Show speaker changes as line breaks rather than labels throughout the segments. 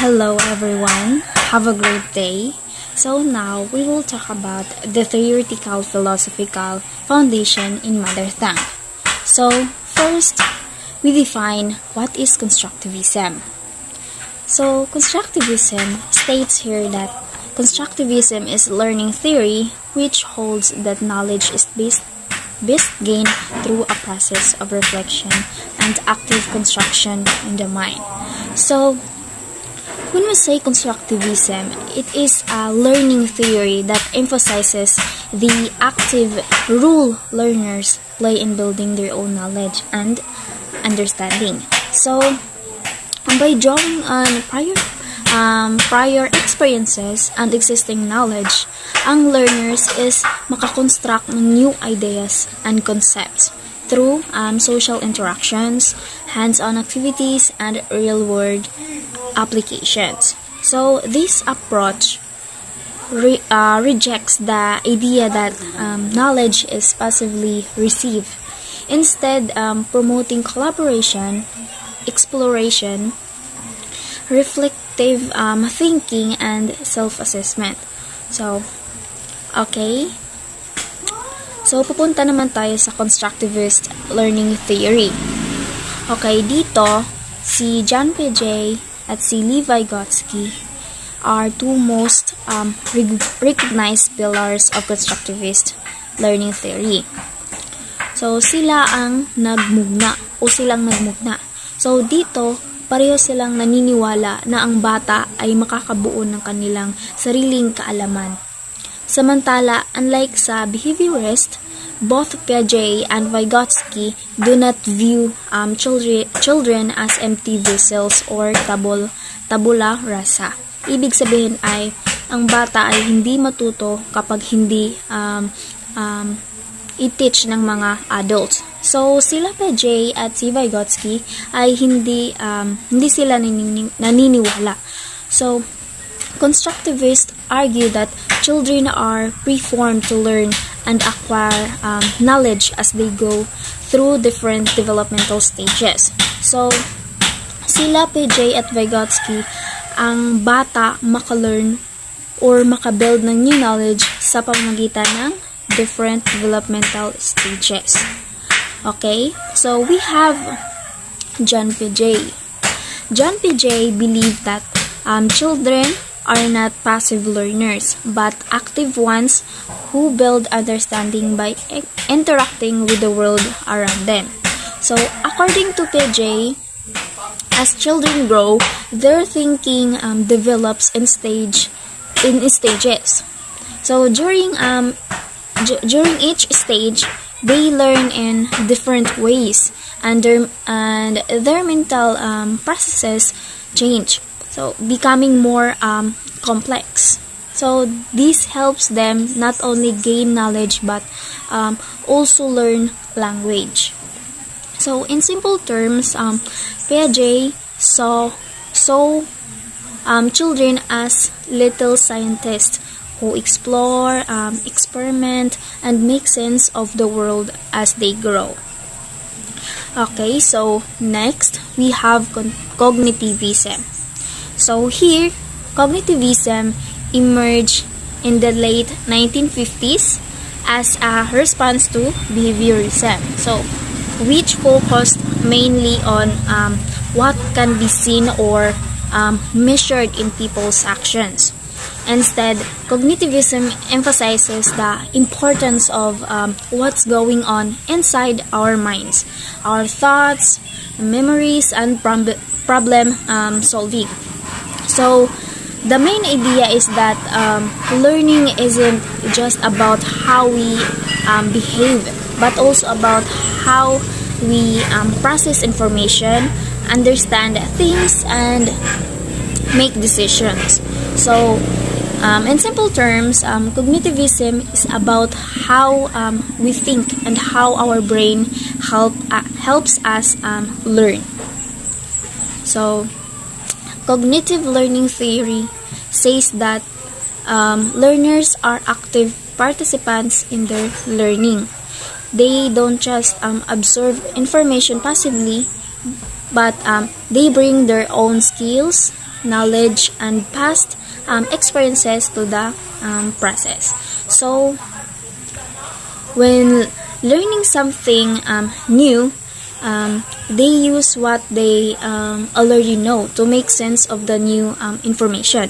Hello everyone, have a great day. So now we will talk about the theoretical philosophical foundation in mother tongue. So first, we define what is constructivism. So constructivism states here that constructivism is learning theory which holds that knowledge is best gained through a process of reflection and active construction in the mind. So when we say constructivism, it is a learning theory that emphasizes the active role learners play in building their own knowledge and understanding. So, by drawing on prior experiences and existing knowledge, ang learners is makakonstruct ng new ideas and concepts through social interactions, hands-on activities, and real-world applications. So this approach rejects the idea that knowledge is passively received, instead promoting collaboration, exploration, reflective thinking, and self-assessment. So, okay. So, pupunta naman tayo sa constructivist learning theory. Okay, dito, si John Piaget at si Vygotsky are two most recognized pillars of constructivist learning theory. So, silang nagmugna. So, dito, pareho silang naniniwala na ang bata ay makakabuo ng kanilang sariling kaalaman. Samantala, unlike sa behaviorist, both Piaget and Vygotsky do not view children as empty vessels or tabula rasa. Ibig sabihin ay, ang bata ay hindi matuto kapag hindi i-teach ng mga adults. So, sila Piaget at si Vygotsky ay hindi sila naniniwala. So, constructivists argue that children are preformed to learn and acquire knowledge as they go through different developmental stages. So, sila Piaget at Vygotsky, ang bata maka-learn or maka-build ng new knowledge sa pamamagitan ng different developmental stages. Okay? So, we have John Piaget. John Piaget believed that children are not passive learners, but active ones who build understanding by interacting with the world around them. So, according to Piaget, as children grow, their thinking develops in stages. So, during each stage, they learn in different ways, and their mental processes change. So, becoming more complex. So, this helps them not only gain knowledge but also learn language. So, in simple terms, Piaget saw children as little scientists who explore, experiment, and make sense of the world as they grow. Okay, so next we have cognitivism. So here, cognitivism emerged in the late 1950s as a response to behaviorism, so which focused mainly on what can be seen or measured in people's actions. Instead, cognitivism emphasizes the importance of what's going on inside our minds, our thoughts, memories, and problem solving. So, the main idea is that learning isn't just about how we behave, but also about how we process information, understand things, and make decisions. So, in simple terms, cognitivism is about how we think and how our brain helps us learn. So, cognitive learning theory says that learners are active participants in their learning. They don't just absorb information passively, but they bring their own skills, knowledge, and past experiences to the process. So, when learning something new, they use what they already know to make sense of the new information,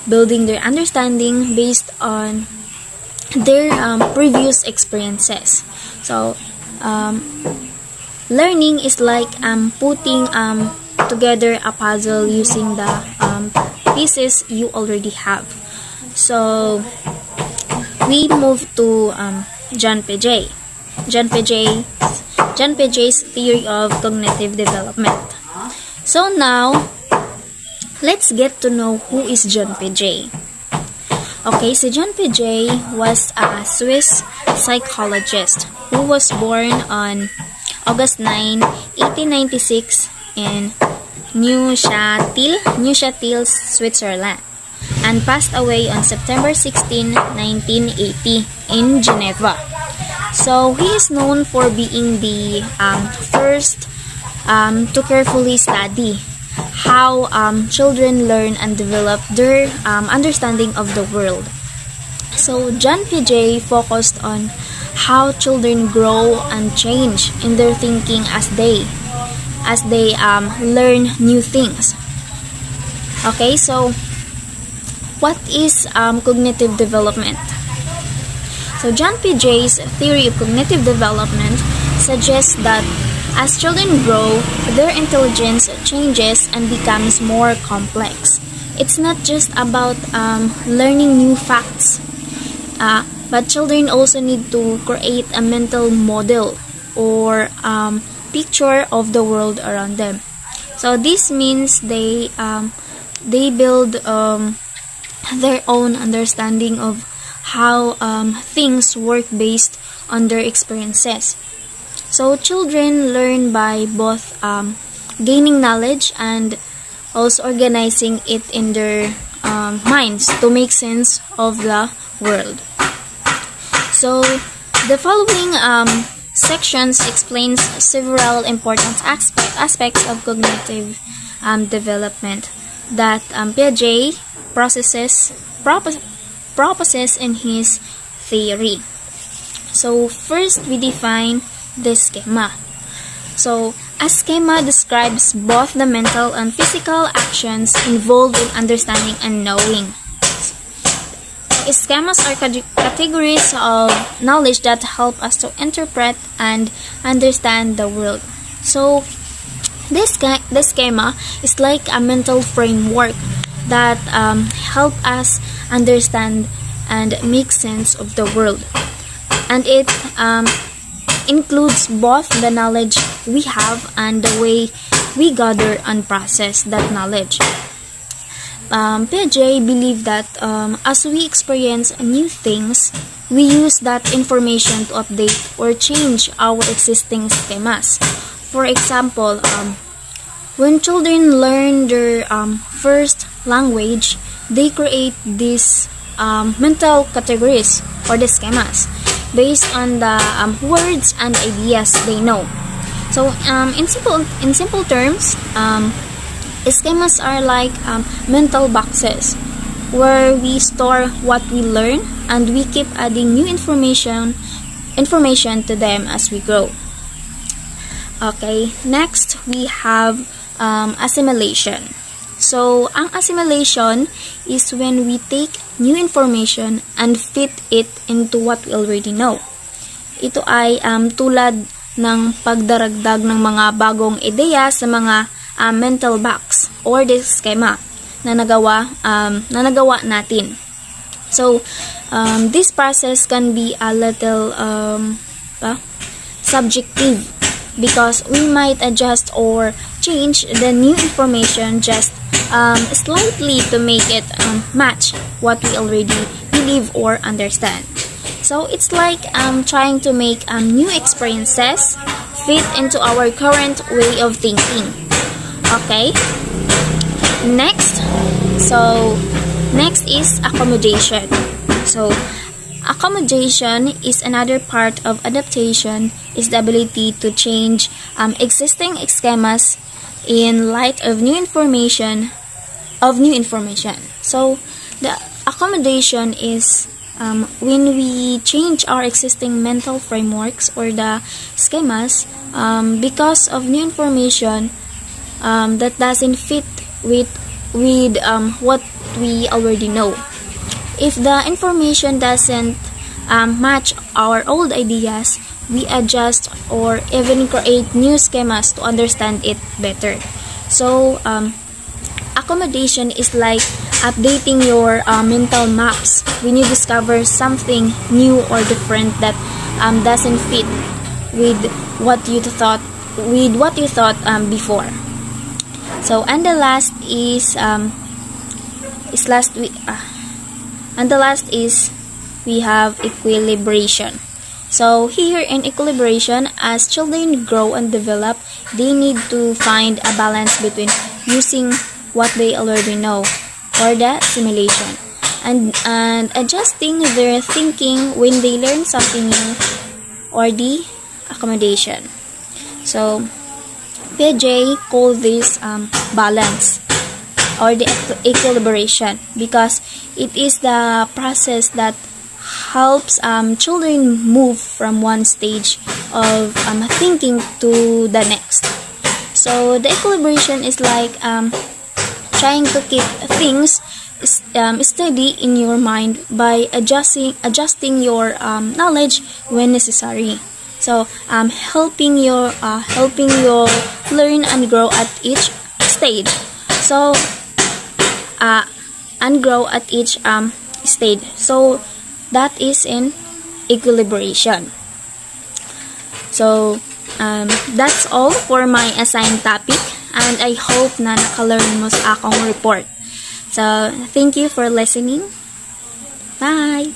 building their understanding based on their previous experiences. So, learning is like putting together a puzzle using the pieces you already have. So, we move to John Piaget. John Piaget's theory of cognitive development. So now, let's get to know who is John Piaget. Okay, so John Piaget was a Swiss psychologist who was born on August 9, 1896 in Neuchâtel, Switzerland, and passed away on September 16, 1980 in Geneva. So, he is known for being the first to carefully study how children learn and develop their understanding of the world. So, John Piaget focused on how children grow and change in their thinking as they learn new things. Okay, so what is cognitive development? So John Piaget's theory of cognitive development suggests that as children grow, their intelligence changes and becomes more complex. It's not just about learning new facts, but children also need to create a mental model or picture of the world around them. So this means they build their own understanding of how things work based on their experiences. So children learn by both gaining knowledge and also organizing it in their minds to make sense of the world. So the following sections explains several important aspects of cognitive development that Piaget proposes in his theory. So first, we define the schema. So a schema describes both the mental and physical actions involved in understanding and knowing. Schemas are categories of knowledge that help us to interpret and understand the world. So this schema is like a mental framework that help us understand and make sense of the world, and it includes both the knowledge we have and the way we gather and process that knowledge. Piaget believed that as we experience new things, we use that information to update or change our existing schemas. For example, when children learn their first language, they create these mental categories or the schemas based on the words and ideas they know. So, in simple terms, schemas are like mental boxes where we store what we learn and we keep adding new information to them as we grow. Okay, next we have assimilation. So, ang assimilation is when we take new information and fit it into what we already know. Ito ay tulad ng pagdaragdag ng mga bagong ideya sa mga mental box or the schema na nagawa natin. So, this process can be a little subjective because we might adjust or change the new information just slightly to make it match what we already believe or understand. So it's like trying to make new experiences fit into our current way of thinking. Okay? Next is accommodation. So accommodation is another part of adaptation, is the ability to change existing schemas in light of new information of new information. So the accommodation is when we change our existing mental frameworks or the schemas because of new information that doesn't fit with what we already know. If the information doesn't match our old ideas, we adjust or even create new schemas to understand it better. So accommodation is like updating your mental maps when you discover something new or different that doesn't fit with what you thought before. So and the last is we have equilibration. So here in equilibration, as children grow and develop, they need to find a balance between using what they already know or the simulation and adjusting their thinking when they learn something new or the accommodation. So PJ called this balance or the equilibration because it is the process that helps children move from one stage of thinking to the next. So the equilibration is like trying to keep things steady in your mind by adjusting your knowledge when necessary. So helping you learn and grow at each stage. So and grow at each stage. So that is in equilibration. So that's all for my assigned topic, and I hope na nakalearn mo sa akong report. So thank you for listening. Bye!